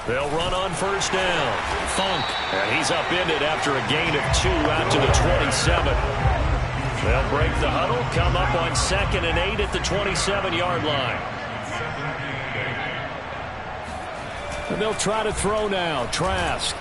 They'll run on first down. Funk. And he's upended after a gain of 2 out to the 27. They'll break the huddle, come up on 2nd and 8 at the 27-yard line. And they'll try to throw now. Trask.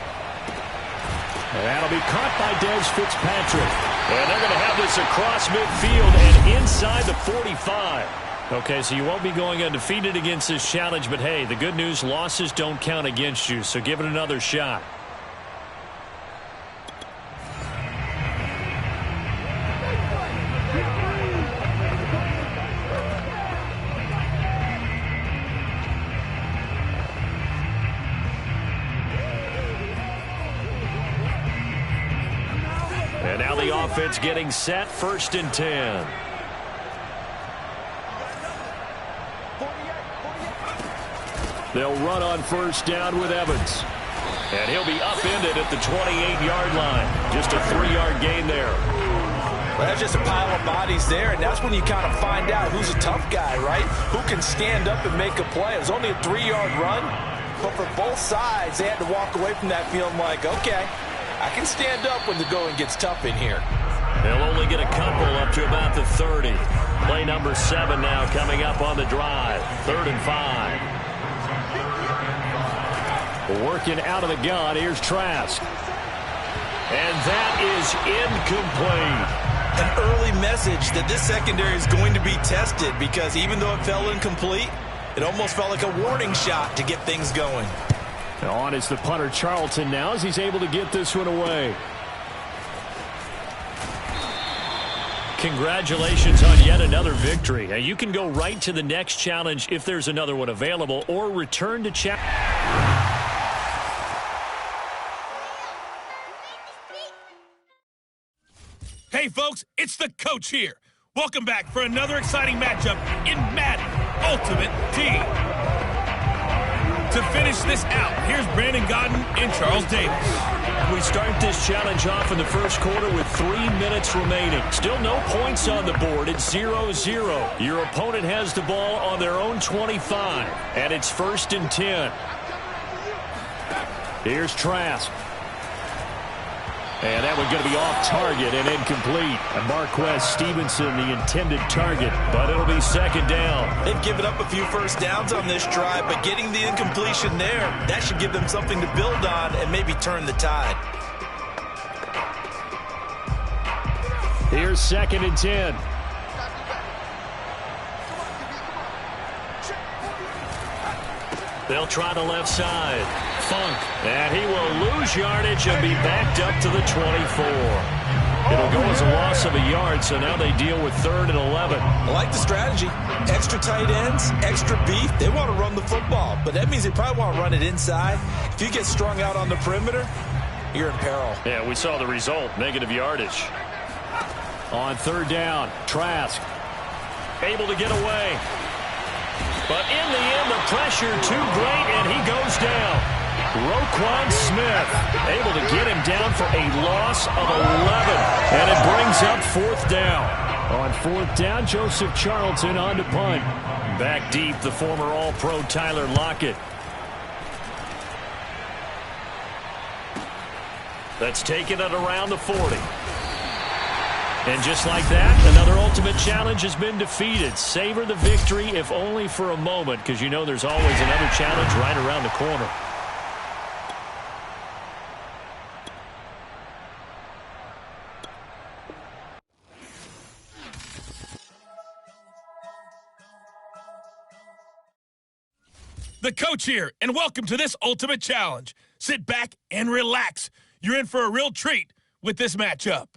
And that'll be caught by Des Fitzpatrick. And they're going to have this across midfield and inside the 45. Okay, so you won't be going undefeated against this challenge, but hey, the good news, losses don't count against you, so give it another shot. And now the offense getting set, 1st and 10. They'll run on first down with Evans. And he'll be upended at the 28-yard line. Just a 3-yard gain there. Well, that's just a pile of bodies there, and that's when you kind of find out who's a tough guy, right? Who can stand up and make a play. It was only a 3-yard run, but for both sides, they had to walk away from that feeling like, okay, I can stand up when the going gets tough in here. They'll only get a couple up to about the 30. Play number 7 now coming up on the drive. 3rd and 5. Working out of the gun, here's Trask. And that is incomplete. An early message that this secondary is going to be tested because even though it fell incomplete, it almost felt like a warning shot to get things going. On is the punter Charlton now as he's able to get this one away. Congratulations on yet another victory. Now you can go right to the next challenge if there's another one available or return to challenge. Hey folks, it's the coach here. Welcome back for another exciting matchup in Madden Ultimate Team. To finish this out, here's Brandon Godden and Charles Davis. We start this challenge off in the first quarter with 3 minutes remaining. Still no points on the board. It's 0-0. Your opponent has the ball on their own 25, and it's 1st and 10. Here's Trask. And that one's going to be off target and incomplete. And Marquez Stevenson, the intended target, but it'll be 2nd down. They've given up a few first downs on this drive, but getting the incompletion there, that should give them something to build on and maybe turn the tide. Here's 2nd and 10. They'll try the left side. Funk. And he will lose yardage and be backed up to the 24. It'll go as a loss of a yard, so now they deal with 3rd and 11. I like the strategy. Extra tight ends, extra beef. They want to run the football, but that means they probably want to run it inside. If you get strung out on the perimeter, you're in peril. Yeah, we saw the result, negative yardage. On 3rd down, Trask able to get away. But in the end, the pressure too great, and he goes down. Roquan Smith able to get him down for a loss of 11. And it brings up 4th down. On 4th down, Joseph Charlton on to punt. Back deep, the former All-Pro Tyler Lockett. That's taken it around the 40. And just like that, another ultimate challenge has been defeated. Savor the victory, if only for a moment, because you know there's always another challenge right around the corner. The coach here, and welcome to this Ultimate Challenge. Sit back and relax. You're in for a real treat with this matchup.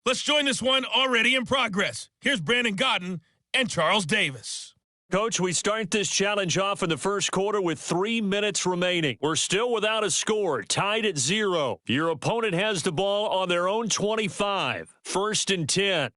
Let's join this one already in progress. Here's Brandon Godden and Charles Davis. Coach, we start this challenge off in the first quarter with 3 minutes remaining. We're still without a score, tied at 0. Your opponent has the ball on their own 25, 1st and 10.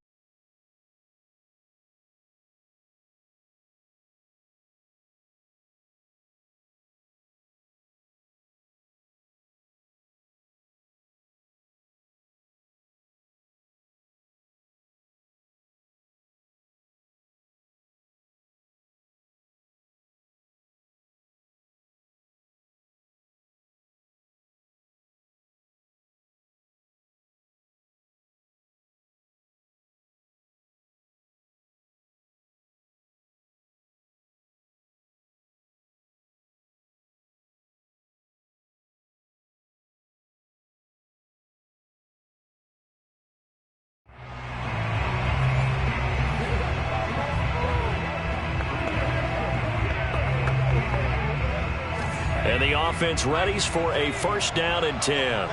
And the offense readies for a first down and 10.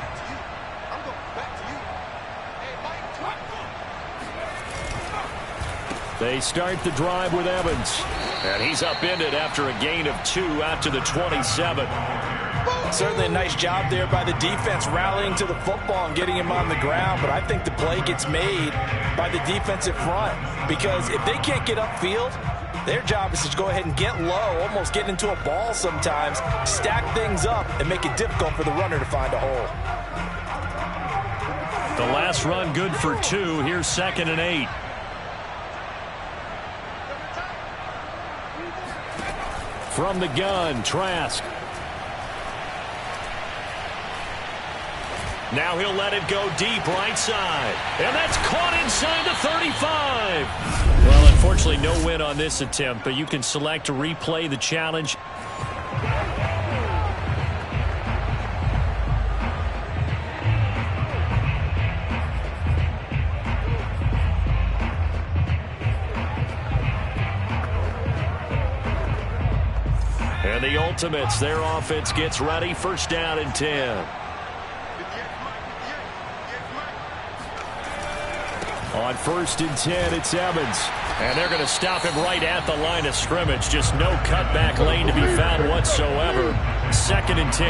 They start the drive with Evans. And he's upended after a gain of 2 out to the 27. Certainly a nice job there by the defense rallying to the football and getting him on the ground. But I think the play gets made by the defensive front. Because if they can't get upfield, their job is to go ahead and get low, almost get into a ball sometimes, stack things up, and make it difficult for the runner to find a hole. The last run good for 2. Here's 2nd and 8. From the gun, Trask. Now he'll let it go deep right side. And that's caught inside the 35. Well, unfortunately, no win on this attempt, but you can select to replay the challenge. And the Ultimates, their offense gets ready. First down and 10. On 1st and 10, it's Evans. And they're going to stop him right at the line of scrimmage. Just no cutback lane to be found whatsoever. 2nd and 10.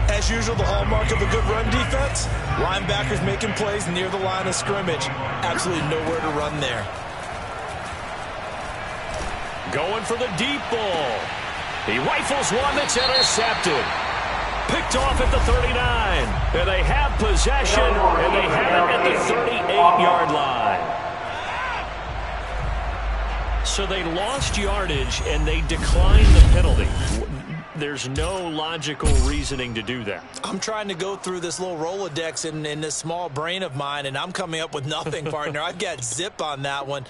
As usual, the hallmark of a good run defense, linebackers making plays near the line of scrimmage. Absolutely nowhere to run there. Going for the deep ball. He rifles one that's intercepted. Picked off at the 39. And they have possession, and they have it at the 38-yard line. So they lost yardage, and they declined the penalty. There's no logical reasoning to do that. I'm trying to go through this little Rolodex in this small brain of mine, and I'm coming up with nothing, partner. I've got zip on that one.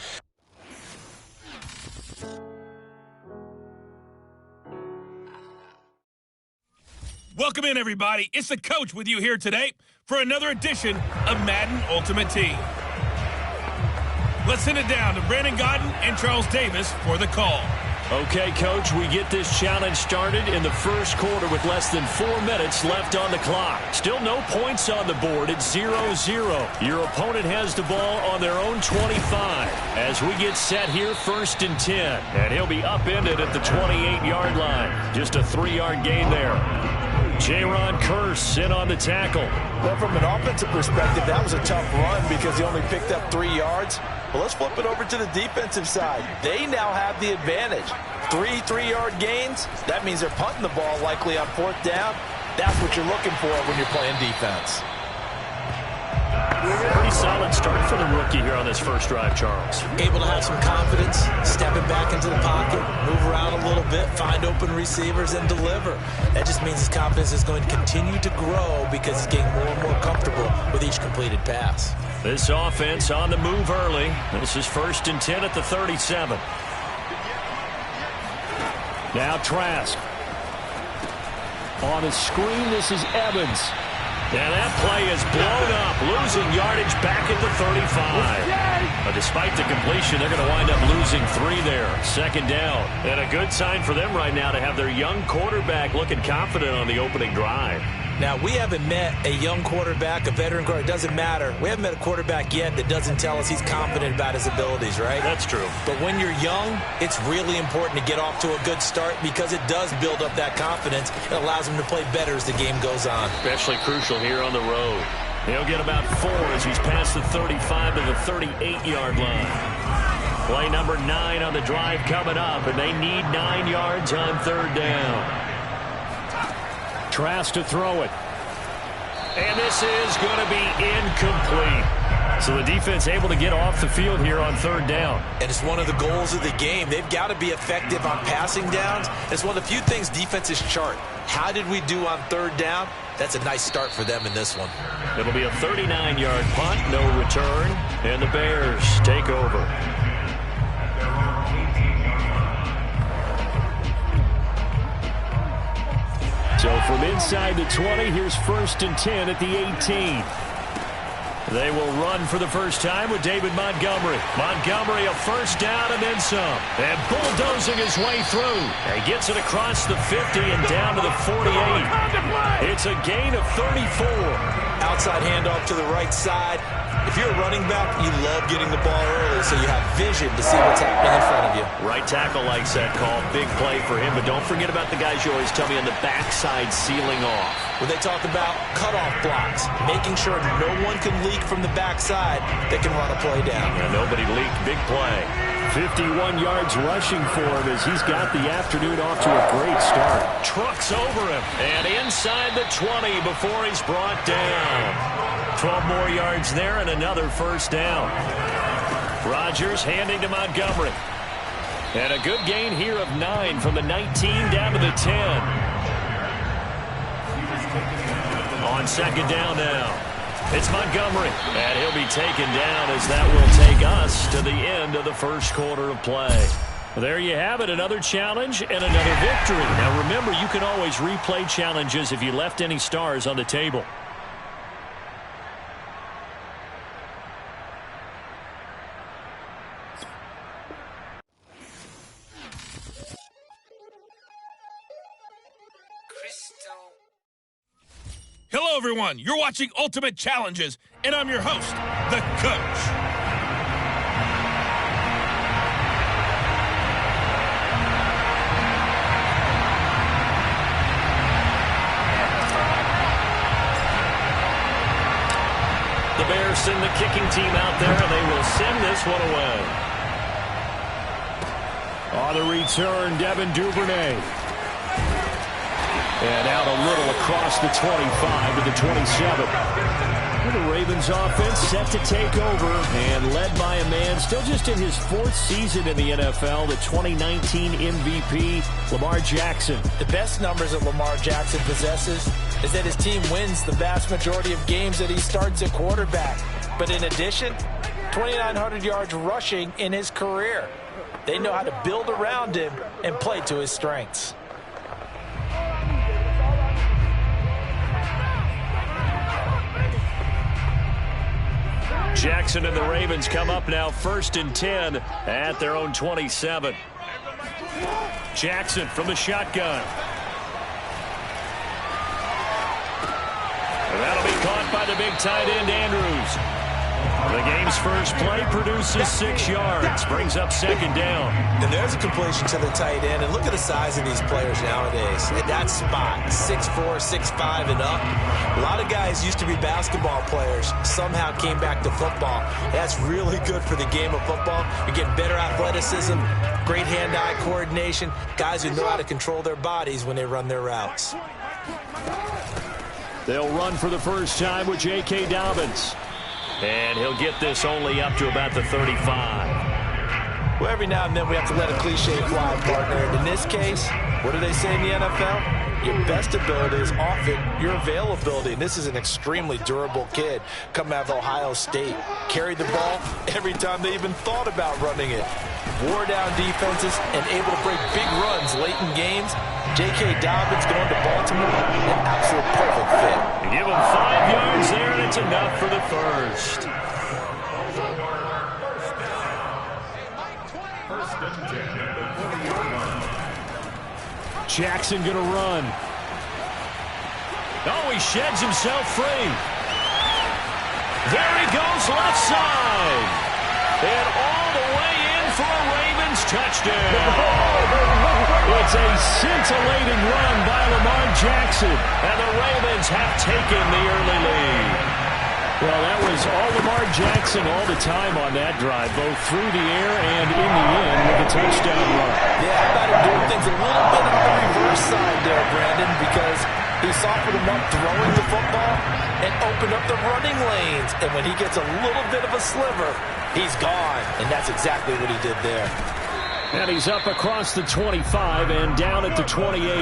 Welcome in, everybody. It's the coach with you here today for another edition of Madden Ultimate Team. Let's send it down to Brandon Gaudin and Charles Davis for the call. Okay, Coach, we get this challenge started in the first quarter with less than 4 minutes left on the clock. Still no points on the board. It's 0-0. Your opponent has the ball on their own 25. As we get set here, 1st and 10. And he'll be upended at the 28-yard line. Just a 3-yard gain there. Jaron Kearse in on the tackle. Well, from an offensive perspective, that was a tough run because he only picked up 3 yards. Well, let's flip it over to the defensive side. They now have the advantage. 3-3-yard gains. That means they're punting the ball likely on 4th down. That's what you're looking for when you're playing defense. Pretty solid start for the rookie here on this first drive, Charles. Able to have some confidence, stepping back into the pocket, move around a little bit, find open receivers, and deliver. That just means his confidence is going to continue to grow because he's getting more and more comfortable with each completed pass. This offense on the move early. This is 1st and 10 at the 37. Now Trask. On a screen, this is Evans. And that play is blown up, losing yardage back at the 35. But despite the completion, they're going to wind up losing 3 there. 2nd down. And a good sign for them right now to have their young quarterback looking confident on the opening drive. Now, we haven't met a young quarterback, a veteran quarterback. It doesn't matter. We haven't met a quarterback yet that doesn't tell us he's confident about his abilities, right? That's true. But when you're young, it's really important to get off to a good start because it does build up that confidence. It allows him to play better as the game goes on. Especially crucial here on the road. He'll get about 4 as he's past the 35 to the 38-yard line. Play number 9 on the drive coming up, and they need 9 yards on 3rd down. Trask to throw it. And this is going to be incomplete. So the defense able to get off the field here on 3rd down. And it's one of the goals of the game. They've got to be effective on passing downs. It's one of the few things defenses chart. How did we do on 3rd down? That's a nice start for them in this one. It'll be a 39-yard punt, no return, and the Bears take over. So from inside the 20, here's 1st and 10 at the 18. They will run for the first time with David Montgomery. Montgomery a first down and then some. And bulldozing his way through. And gets it across the 50 and down to the 48. It's a gain of 34. Outside handoff to the right side. If you're a running back, you love getting the ball early so you have vision to see what's happening in front of you. Right tackle likes that call. Big play for him. But don't forget about the guys you always tell me on the backside sealing off. When they talk about cutoff blocks, making sure no one can leak from the backside that can run a play down. Yeah, nobody leaked. Big play. 51 yards rushing for him as he's got the afternoon off to a great start. Trucks over him. And inside the 20 before he's brought down. 12 more yards there and another first down. Rodgers handing to Montgomery. And a good gain here of 9 from the 19 down to the 10. On second down now. It's Montgomery. And he'll be taken down as that will take us to the end of the first quarter of play. There you have it, another challenge and another victory. Now remember, you can always replay challenges if you left any stars on the table. Hello, everyone. You're watching Ultimate Challenges, and I'm your host, the Coach. The Bears send the kicking team out there, and they will send this one away. On the return, Devin Duvernay. And out a little across the 25 to the 27. The Ravens offense set to take over and led by a man still just in his 4th season in the NFL, the 2019 MVP, Lamar Jackson. The best numbers that Lamar Jackson possesses is that his team wins the vast majority of games that he starts at quarterback. But in addition, 2,900 yards rushing in his career. They know how to build around him and play to his strengths. Jackson and the Ravens come up now 1st and 10 at their own 27. Jackson from the shotgun. And that'll be caught by the big tight end, Andrews. The game's first play produces 6 yards, brings up second down. And there's a completion to the tight end. And look at the size of these players nowadays. At that spot, 6'4", 6'5", and up. A lot of guys used to be basketball players, somehow came back to football. That's really good for the game of football. You're getting better athleticism, great hand-eye coordination, guys who know how to control their bodies when they run their routes. They'll run for the first time with J.K. Dobbins. And he'll get this only up to about the 35. Well, every now and then we have to let a cliche fly, partner. And in this case, what do they say in the NFL? Your best ability is often your availability. And this is an extremely durable kid coming out of Ohio State. Carried the ball every time they even thought about running it. Wore down defenses and able to break big runs late in games. J.K. Dobbins going to Baltimore, an absolute perfect fit. You give him 5 yards there, and it's enough for the first. Jackson going to run. Oh, he sheds himself free. There he goes, left side. And all the way in for a Ravens touchdown. It's a scintillating run by Lamar Jackson, and the Ravens have taken the early lead. Well, that was all Lamar Jackson all the time on that drive, both through the air and in the end with a touchdown run. Yeah, how about him doing things a little bit on the reverse side there, Brandon, because he softened him up throwing the football and opened up the running lanes. And when he gets a little bit of a sliver, he's gone. And that's exactly what he did there. And he's up across the 25 and down at the 28.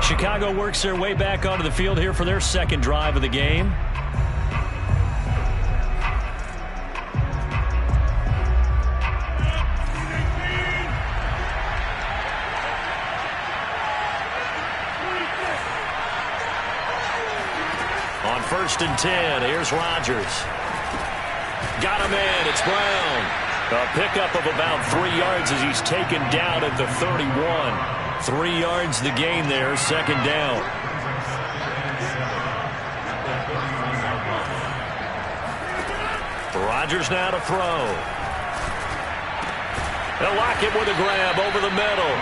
Chicago works their way back onto the field here for their second drive of the game. 1st and 10. Here's Rodgers. Got a man. It's Brown. A pickup of about 3 yards as he's taken down at the 31. 3 yards the gain there, 2nd down. Rodgers now to throw. They'll lock it with a grab over the middle.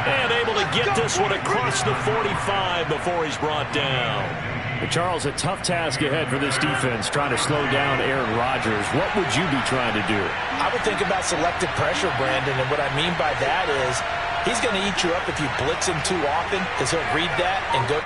And able to get this one across the 45 before he's brought down. Charles, a tough task ahead for this defense, trying to slow down Aaron Rodgers. What would you be trying to do? I would think about selective pressure, Brandon, and what I mean by that is he's going to eat you up if you blitz him too often, because he'll read that and go.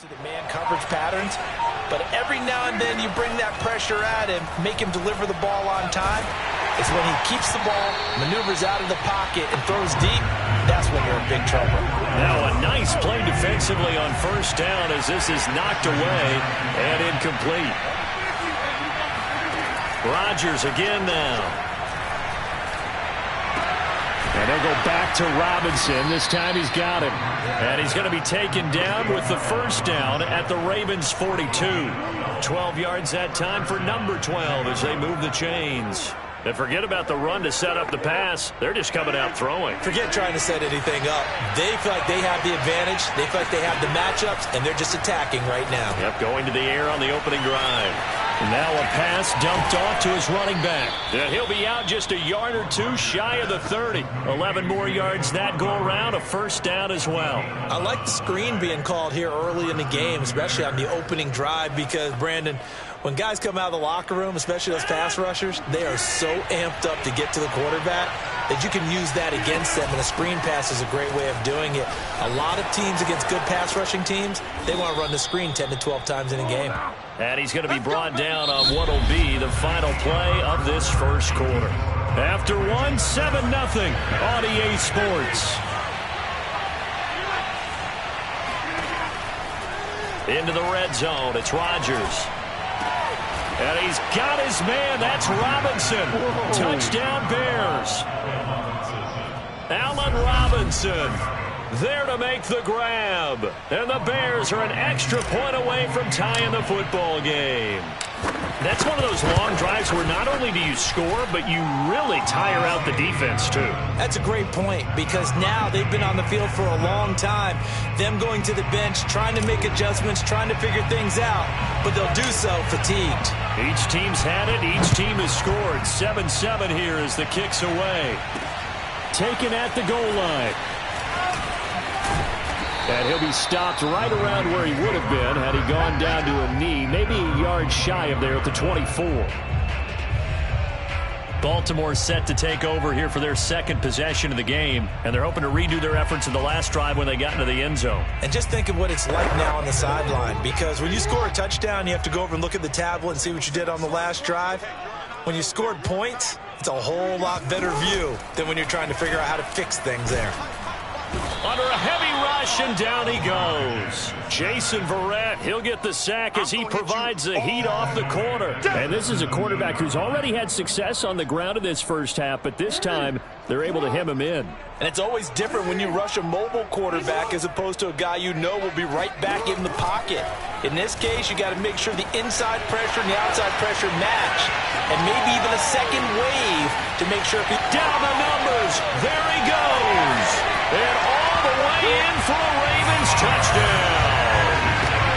To the man coverage patterns, but every now and then you bring that pressure at him, make him deliver the ball on time. It's when he keeps the ball, maneuvers out of the pocket, and throws deep, that's when you're in big trouble. Now a nice play defensively on 1st down as this is knocked away and incomplete. Rodgers again now. And they'll go back to Robinson. This time he's got him. And he's going to be taken down with the 1st down at the Ravens' 42. 12 yards that time for number 12 as they move the chains. And forget about the run to set up the pass. They're just coming out throwing. Forget trying to set anything up. They feel like they have the advantage. They feel like they have the matchups, and they're just attacking right now. Yep, going to the air on the opening drive. And now a pass dumped off to his running back. And he'll be out just a yard or two shy of the 30. 11 more yards that go around, a 1st down as well. I like the screen being called here early in the game, especially on the opening drive, because, Brandon, when guys come out of the locker room, especially those pass rushers, they are so amped up to get to the quarterback that you can use that against them, and a screen pass is a great way of doing it. A lot of teams against good pass rushing teams, they want to run the screen 10 to 12 times in a game. And he's going to be brought down on what will be the final play of this 1st quarter. After 1, 7-0 on EA Sports. Into the red zone, it's Rodgers. And he's got his man. That's Robinson. Touchdown, Bears. Allen Robinson there to make the grab. And the Bears are an extra point away from tying the football game. That's one of those long drives where not only do you score, but you really tire out the defense, too. That's a great point, because now they've been on the field for a long time. Them going to the bench, trying to make adjustments, trying to figure things out, but they'll do so fatigued. Each team's had it. Each team has scored. 7-7 here as the kick's away. Taken at the goal line. And he'll be stopped right around where he would have been had he gone down to a knee, maybe a yard shy of there at the 24. Baltimore set to take over here for their second possession of the game, and they're hoping to redo their efforts in the last drive when they got into the end zone. And just think of what it's like now on the sideline, because when you score a touchdown, you have to go over and look at the tablet and see what you did on the last drive. When you scored points, it's a whole lot better view than when you're trying to figure out how to fix things there. Under a heavy rush, and down he goes. Jason Verrett, he'll get the sack as he provides the heat off the corner. And this is a quarterback who's already had success on the ground in this first half, but this time they're able to hem him in. And it's always different when you rush a mobile quarterback as opposed to a guy you know will be right back in the pocket. In this case, you got to make sure the inside pressure and the outside pressure match, and maybe even a second wave to make sure if he... Down the numbers. There he goes. And all the way in for a Ravens touchdown.